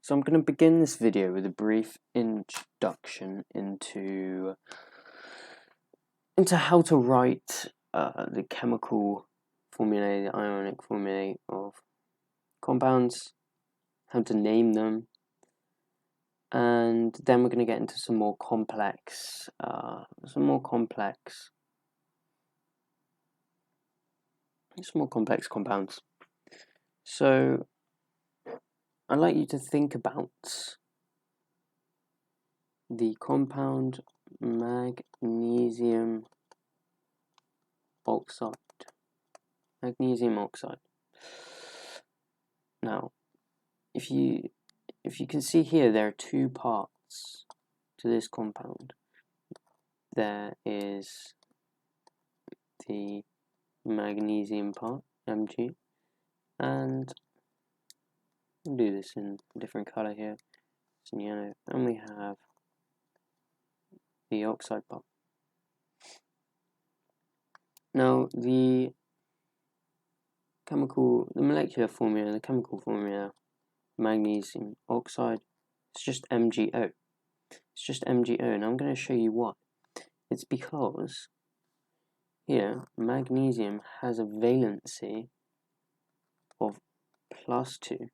So I'm going to begin this video with a brief introduction into how to write the chemical formulae, the ionic formulae of compounds, how to name them, and then we're going to get into some more complex compounds. So I'd like you to think about the compound Magnesium Oxide. Magnesium Oxide. Now, if you can see here, there are two parts to this compound. There is the magnesium part, Mg, and we'll do this in a different color here. It's in yellow, and we have the oxide part. Now, the molecular formula, the chemical formula, magnesium oxide, it's just MgO. It's just MgO, and I'm going to show you why. It's because here, magnesium has a valency of +2,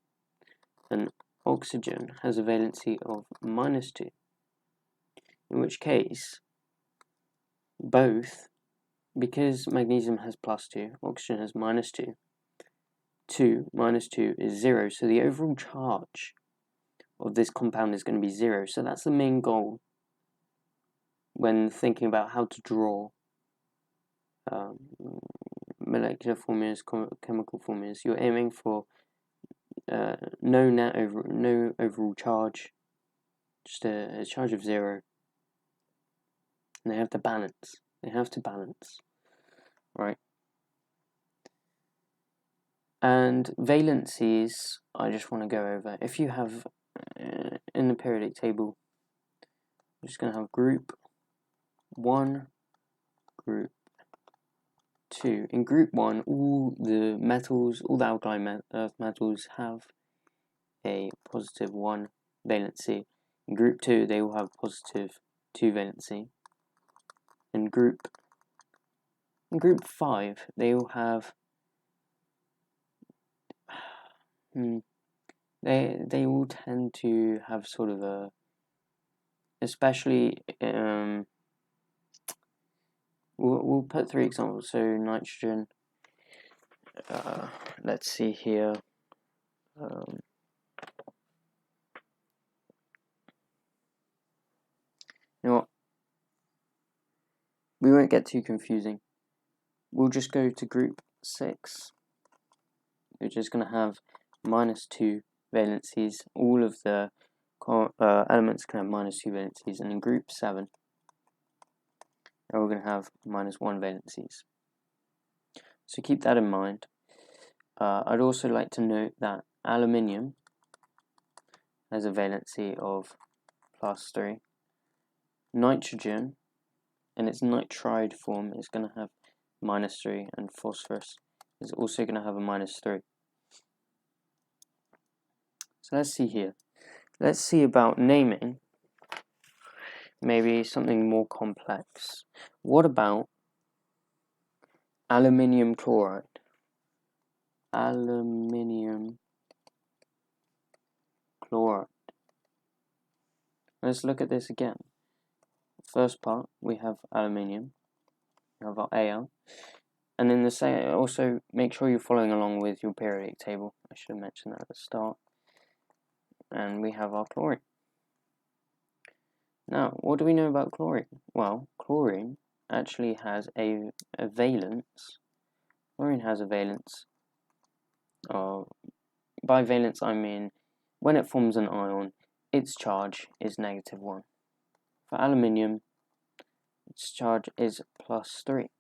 and oxygen has a valency of -2. In which case, both, because magnesium has +2, oxygen has -2, 2 minus 2 is 0, so the overall charge of this compound is going to be 0. So that's the main goal when thinking about how to draw molecular formulas, chemical formulas. You're aiming for no overall charge, just a charge of 0, and they have to balance. Right? And valencies, I just want to go over. If you have in the periodic table, we're just going to have group 1, group 2. In group 1, all the alkaline earth metals have a +1 valency. In group 2, they all have +2 valency. In group 5, they all have they all tend to have sort of a, especially we'll put 3 examples. So nitrogen, let's see here, you know what, we won't get too confusing. We'll just go to group 6, which is going to have -2 valencies. All of the elements can have -2 valencies, and in group 7, we're going to have -1 valencies. So keep that in mind. I'd also like to note that aluminium has a valency of +3. Nitrogen, in its nitride form, is going to have -3, and phosphorus is also going to have a -3. So let's see here. Let's see about naming maybe something more complex. What about aluminium chloride? Aluminium chloride. Let's look at this again. First part, we have aluminium. We have our Al. And in the same, also make sure you're following along with your periodic table. I should have mentioned that at the start. And we have our chlorine. Now, what do we know about chlorine? Well, chlorine actually has a valence. Chlorine has a valence. By valence, I mean when it forms an ion, its charge is -1. For aluminium, its charge is +3.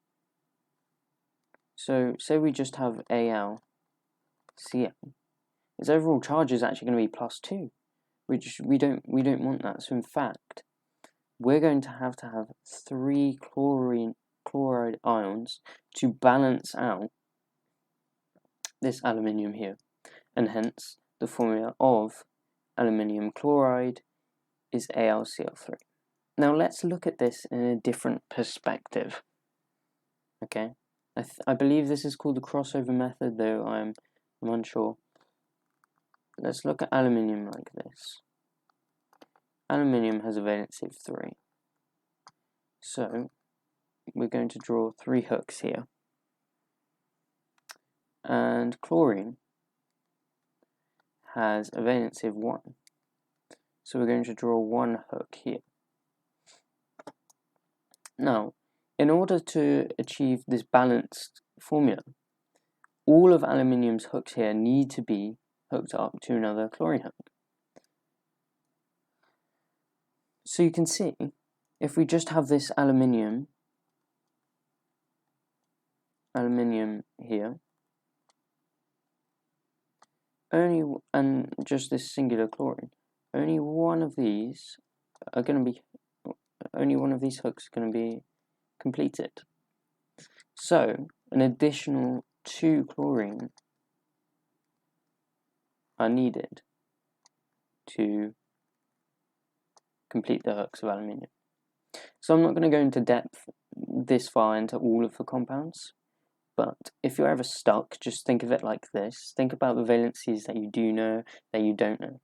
So, say we just have AlCl, its overall charge is actually going to be +2, which we don't want that. So in fact, we're going to have 3 chloride ions to balance out this aluminium here, and hence the formula of aluminium chloride is AlCl3. Now let's look at this in a different perspective. Okay, I believe this is called the crossover method, though I'm unsure. Let's look at aluminium like this. Aluminium has a valency of 3. So we're going to draw 3 hooks here. And chlorine has a valency of 1. So we're going to draw 1 hook here. Now, in order to achieve this balanced formula, all of aluminium's hooks here need to be hooked up to another chlorine hook. So you can see, if we just have this aluminium here, and just this singular chlorine, only one of these hooks is going to be completed. So an additional 2 chlorine are needed to complete the hooks of aluminium. So I'm not going to go into depth this far into all of the compounds, but if you're ever stuck, just think of it like this. Think about the valencies that you do know, that you don't know.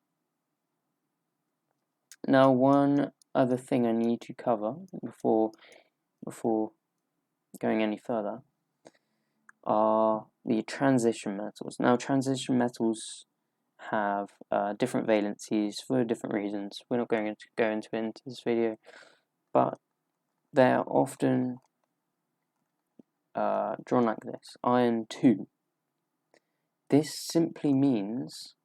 Now, one other thing I need to cover before going any further are the transition metals. Now, transition metals have different valencies for different reasons. We're not going to go into this video, but they're often drawn like this: iron 2. This simply means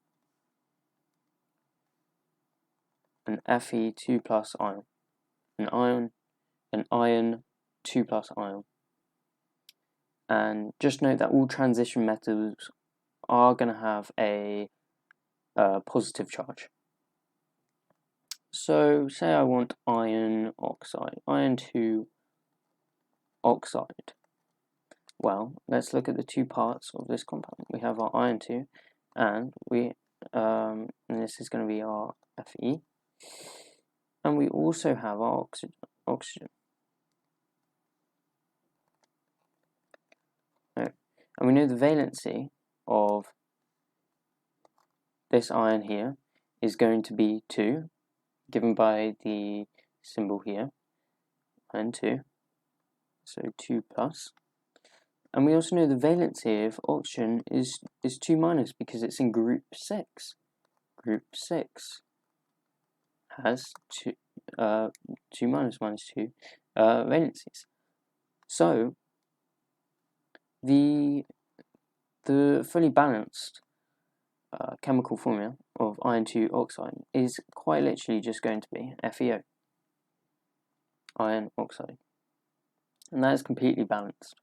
an Fe2 plus ion, an iron 2 plus ion. And just note that all transition metals are going to have a positive charge. So say I want iron oxide, iron 2 oxide. Well, let's look at the 2 parts of this compound. We have our iron 2, and and this is going to be our Fe, and we also have our oxygen. And we know the valency of this iron here is going to be 2, given by the symbol here, iron 2, so 2 plus. And we also know the valency of oxygen is 2 minus because it's in group 6. Group 6 has 2 minus 2 valencies. So the fully balanced chemical formula of iron 2 oxide is quite literally just going to be FeO, iron oxide, and that is completely balanced.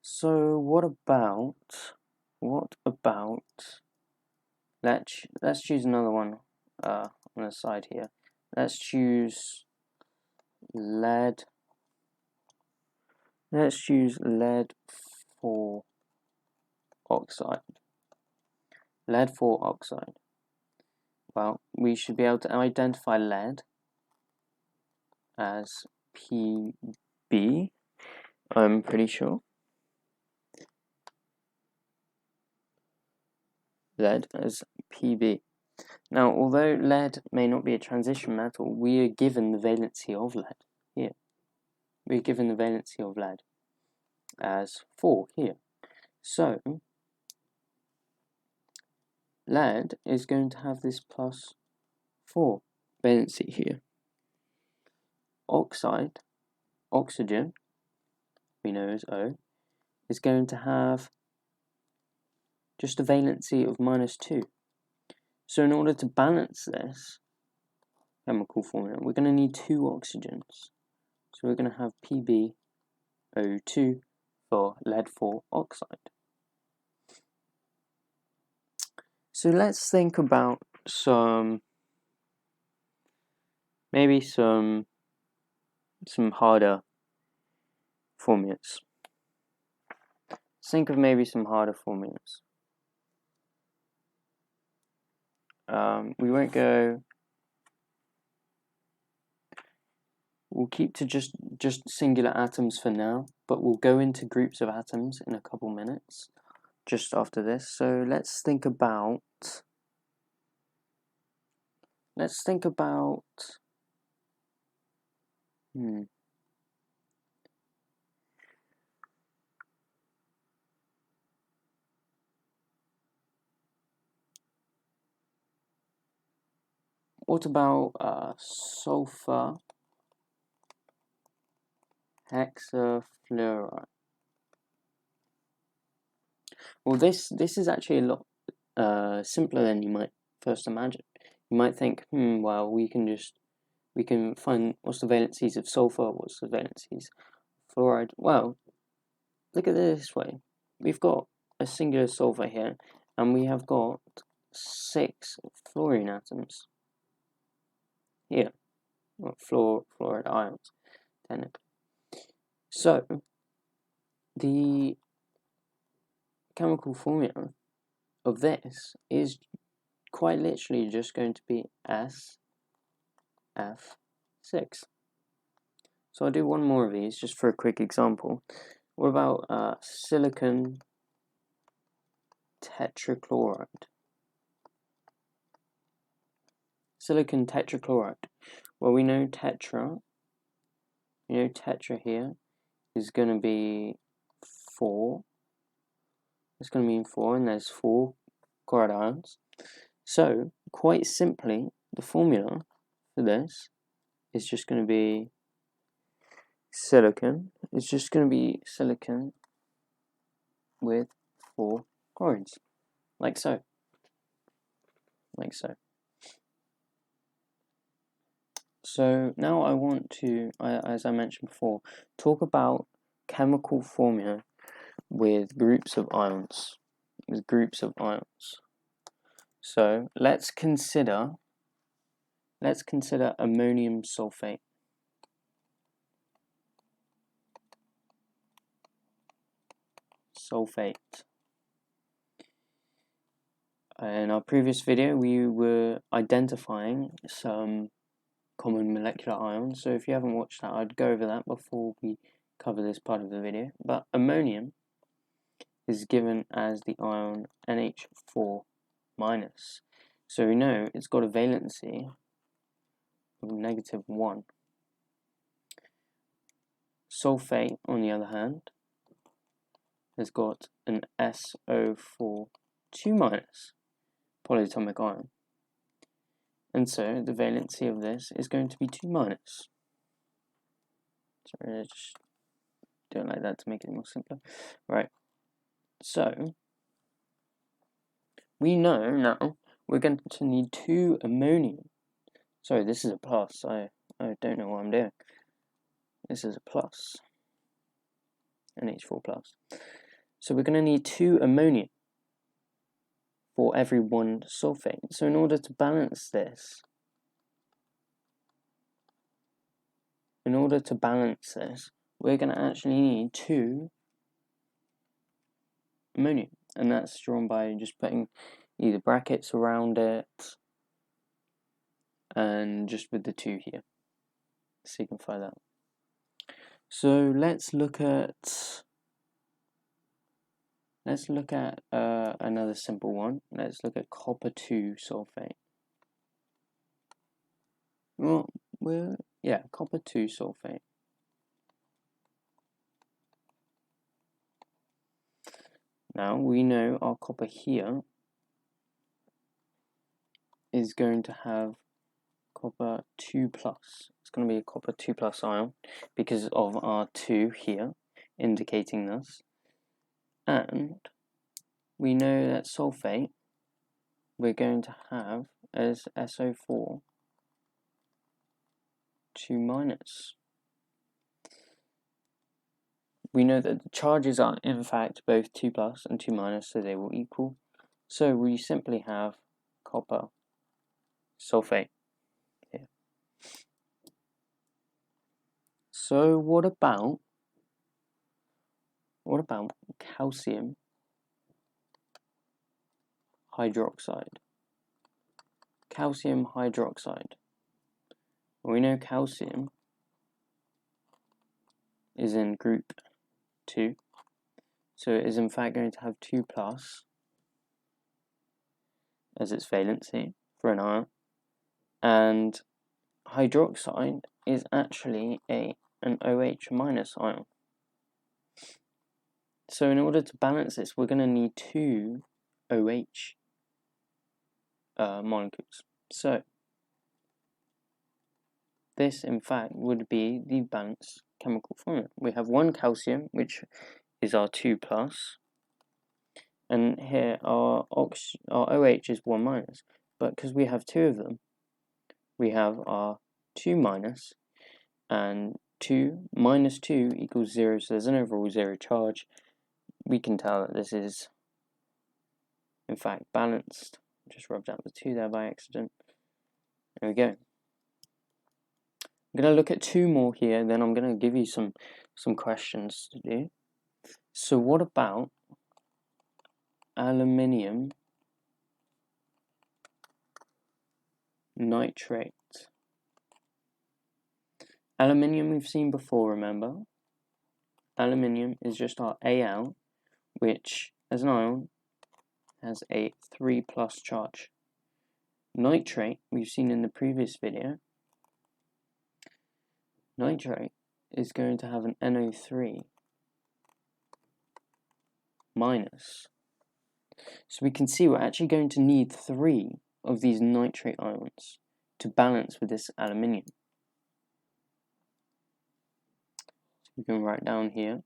So what about let's choose another one on the side here. Let's choose lead. Let's choose lead 4 oxide. Lead 4 oxide. Well, we should be able to identify lead as Pb, I'm pretty sure. Lead as Pb. Now, although lead may not be a transition metal, we are given the valency of lead here. We're given the valency of lead as 4 here. So, lead is going to have this plus 4 valency here. Oxygen, we know as O, is going to have just a valency of minus 2. So in order to balance this chemical formula, we're going to need 2 oxygens. So we're going to have PbO2 for lead 4 oxide. So let's think about maybe some harder formulas. Think of maybe some harder formulas. We won't go. We'll keep to just singular atoms for now, but we'll go into groups of atoms in a couple minutes, just after this. So let's think about. What about sulfur hexafluoride? Well, this is actually a lot simpler than you might first imagine. You might think, well, we can find what's the valencies of sulfur, what's the valencies of fluoride. Well, look at it this way. We've got a singular sulfur here, and we have got 6 fluorine atoms here, well, fluoride ions, technically. So, the chemical formula of this is quite literally just going to be SF6. So I'll do one more of these just for a quick example. What about silicon tetrachloride? Silicon tetrachloride. Well, we know tetra. You know tetra here is going to be 4. It's going to mean 4, and there's 4 chloride ions. So, quite simply, the formula for this is just going to be silicon. It's just going to be silicon with 4 chlorines, like so. Like so. So now I want to, as I mentioned before, talk about chemical formula with groups of ions. So let's consider ammonium sulfate. In our previous video, we were identifying some common molecular ions. So if you haven't watched that, I'd go over that before we cover this part of the video. But ammonium is given as the ion NH4-. So we know it's got a valency of -1. Sulfate, on the other hand, has got an SO4 2- polyatomic ion. And so the valency of this is going to be 2-. Sorry, I just do it like that to make it more simpler. Right. So we know now we're going to need 2 ammonium. Sorry, this is a plus. I don't know what I'm doing. This is a plus. NH4+. So we're going to need 2 ammonium for every 1 sulfate. So in order to balance this, we're going to actually need 2 ammonium. And that's drawn by just putting either brackets around it and just with the 2 here. Signify that. So let's look at another simple one. Let's look at copper 2 sulfate. Well, copper 2 sulfate. Now we know our copper here is going to have copper 2+. It's going to be a copper 2+ ion because of our 2 here indicating this. And we know that sulfate we're going to have as SO4 2-. We know that the charges are in fact both 2+ and 2-, so they will equal. So we simply have copper sulfate here. So what about calcium hydroxide? calcium hydroxide. Well, we know calcium is in group 2, so it is in fact going to have 2+ as its valency for an ion, and hydroxide is actually an OH- ion. So in order to balance this, we're going to need 2 OH molecules. So this in fact would be the balanced chemical formula. We have 1 calcium, which is our 2+, and here our OH is 1-, but because we have 2 of them, we have our 2-, and 2 minus 2 equals 0, so there's an overall 0 charge. We can tell that this is in fact balanced. Just rubbed out the 2 there by accident. There we go. I'm going to look at 2 more here, then I'm going to give you some questions to do. So what about Aluminium Nitrate? Aluminium we've seen before, remember? Aluminium is just our Al, which as an ion has a 3+ charge. Nitrate, we've seen in the previous video, nitrate is going to have an NO3-. So we can see we're actually going to need 3 of these nitrate ions to balance with this aluminium. So we can write down here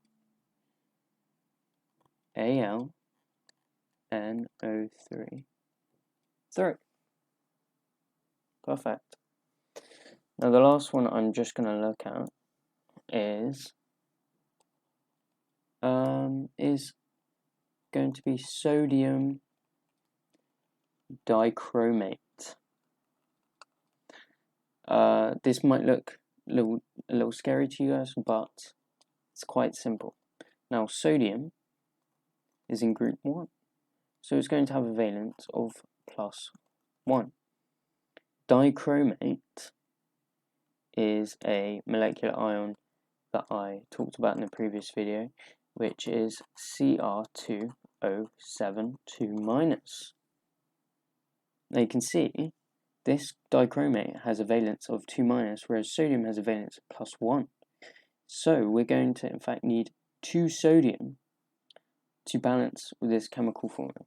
AlNO3, 3. Perfect. Now the last one I'm just going to look at is going to be sodium dichromate. This might look a little scary to you guys, but it's quite simple. Now sodium is in group 1, so it's going to have a valence of +1. Dichromate is a molecular ion that I talked about in the previous video, which is Cr2O72-. Now you can see this dichromate has a valence of 2-, whereas sodium has a valence of +1. So we're going to in fact need 2 sodium to balance with this chemical formula.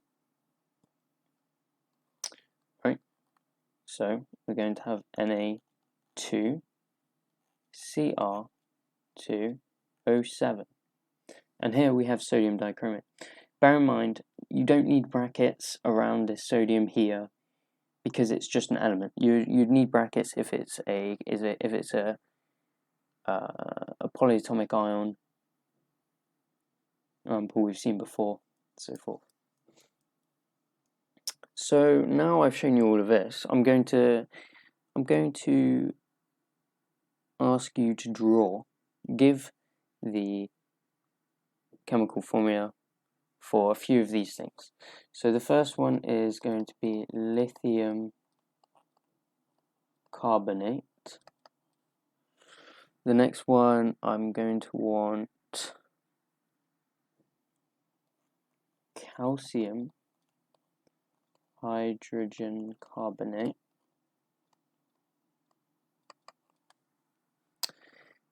Right? So we're going to have Na2Cr2O7. And here we have sodium dichromate. Bear in mind, you don't need brackets around this sodium here because it's just an element. You'd need brackets if it's a polyatomic ion, we've seen before, so forth. So now I've shown you all of this, I'm going to ask you to give the chemical formula for a few of these things. So the first one is going to be lithium carbonate. The next one I'm going to want calcium hydrogen carbonate.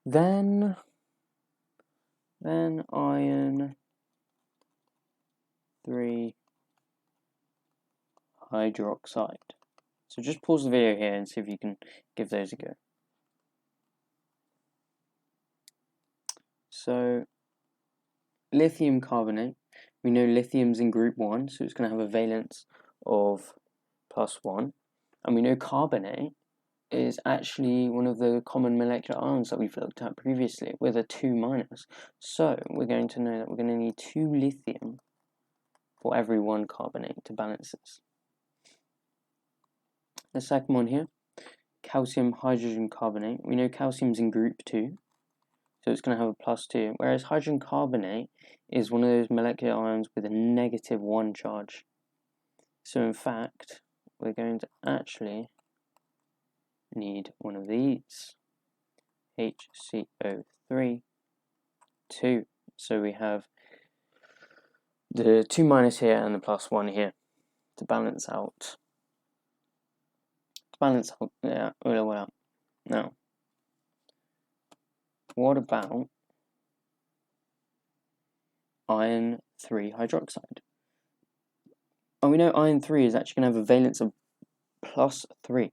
Then iron 3 hydroxide. So just pause the video here and see if you can give those a go. So lithium carbonate, we know lithium's in group 1, so it's going to have a valence of +1. And we know carbonate is actually one of the common molecular ions that we've looked at previously with a 2-. So we're going to know that we're going to need 2 lithium for every 1 carbonate to balance this. The second one here, calcium hydrogen carbonate. We know calcium's in group 2, so it's going to have a +2, whereas hydrogen carbonate is one of those molecular ions with a -1 charge. So in fact, we're going to actually need one of these, HCO3, 2. So we have the 2 minus here and the plus 1 here to balance out. Yeah, well. Now, what about iron 3 hydroxide? Oh, we know iron 3 is actually going to have a valence of plus 3.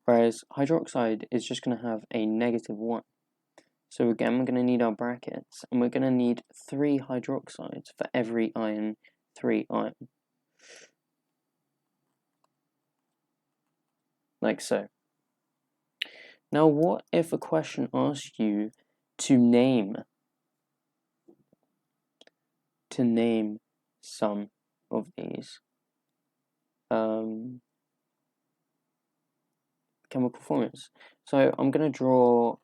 Whereas hydroxide is just going to have a negative 1. So again, we're going to need our brackets, and we're going to need 3 hydroxides for every iron 3 ion. Like so. Now, what if a question asked you to name some of these chemical formulas? So I'm going to draw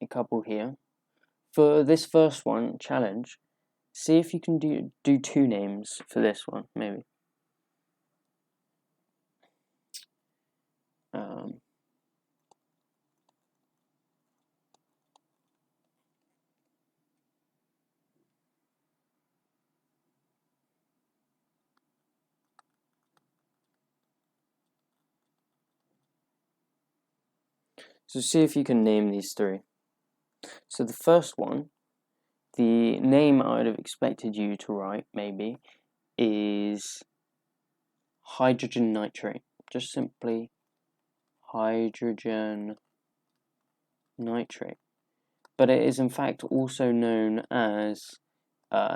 a couple here. For this first one, challenge, see if you can do 2 names for this one, maybe. So see if you can name these 3. So the first one, the name I would have expected you to write, maybe, is hydrogen nitrate. Just simply hydrogen nitrate. But it is in fact also known as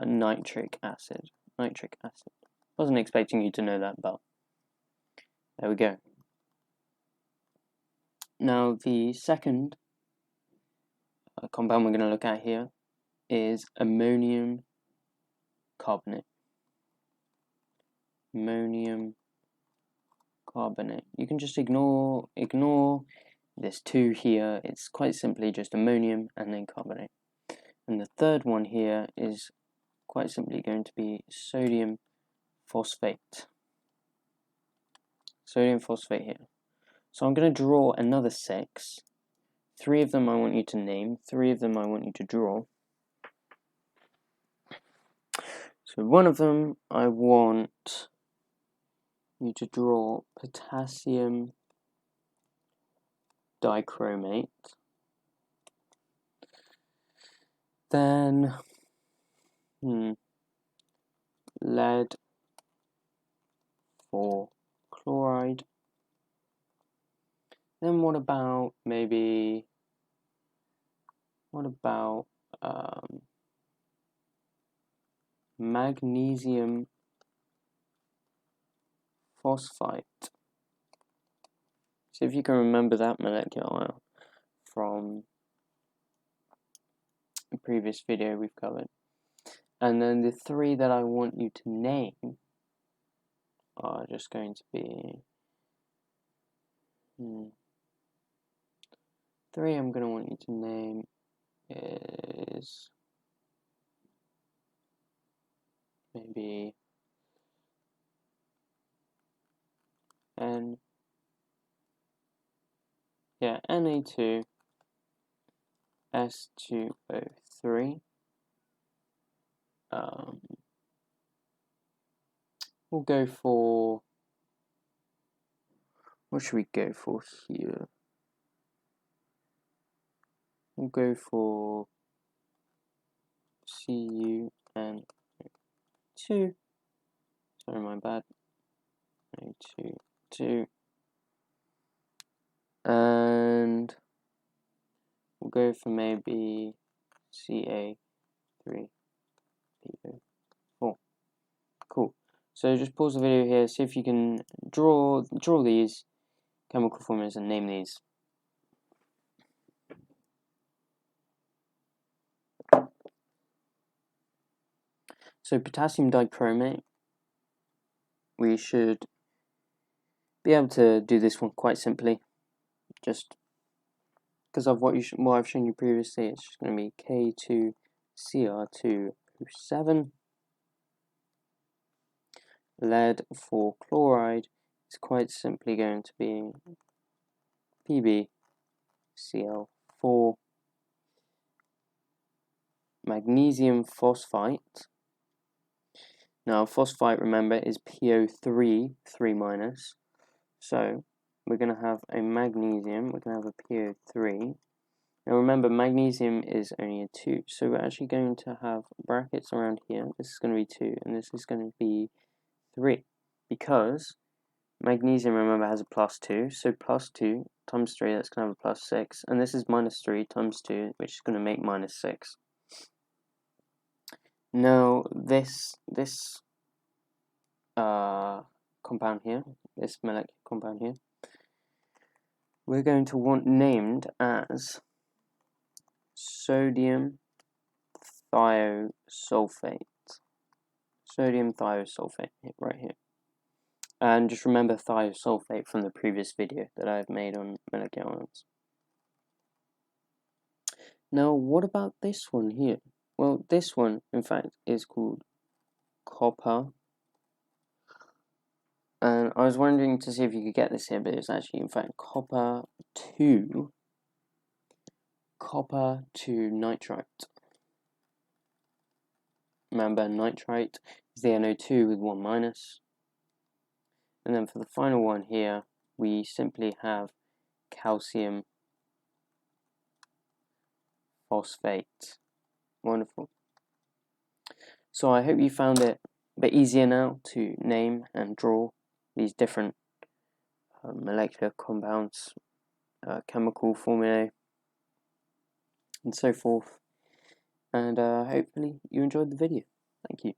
nitric acid. Nitric acid. Wasn't expecting you to know that, but there we go. Now the second compound we're going to look at here is ammonium carbonate. Ammonium carbonate. You can just ignore this 2 here. It's quite simply just ammonium and then carbonate. And the third one here is quite simply going to be sodium phosphate. Sodium phosphate here. So I'm going to draw another 6. 3 of them I want you to name, 3 of them I want you to draw. So one of them I want you to draw potassium dichromate. Then lead for chloride. Then what about magnesium phosphite? See if you can remember that molecular ion from a previous video we've covered. And then the 3 that I want you to name are just going to be 3 I'm going to want you to name is maybe Na2 S2O3. We'll go for, what should we go for here? We'll go for CuN2. Sorry, my bad. A2. And we'll go for maybe Ca3PO4. Cool. So just pause the video here, see if you can draw these chemical formulas and name these. So potassium dichromate, we should be able to do this one quite simply, just because of what I've shown you previously. It's just going to be K2Cr2O7. lead for chloride is quite simply going to be PbCl4. Magnesium phosphite. Now phosphite, remember, is PO3, 3-. So we're going to have a magnesium, we're going to have a PO3. Now remember, magnesium is only a 2, so we're actually going to have brackets around here. This is going to be 2, and this is going to be 3, because magnesium, remember, has a +2, so +2 times 3, that's going to have a +6, and this is -3 times 2, which is going to make -6. Now this compound here, this molecular compound here, we're going to want named as sodium thiosulfate. Sodium thiosulfate, right here. And just remember thiosulfate from the previous video that I've made on molecular ions. Now, what about this one here? Well, this one, in fact, is called copper. And I was wondering to see if you could get this here, but it's actually, in fact, copper to nitrite. Remember, nitrite is the NO2 with 1-. And then for the final one here, we simply have calcium phosphate. Wonderful. So I hope you found it a bit easier now to name and draw these different molecular compounds, chemical formulae, and so forth. And hopefully you enjoyed the video. Thank you.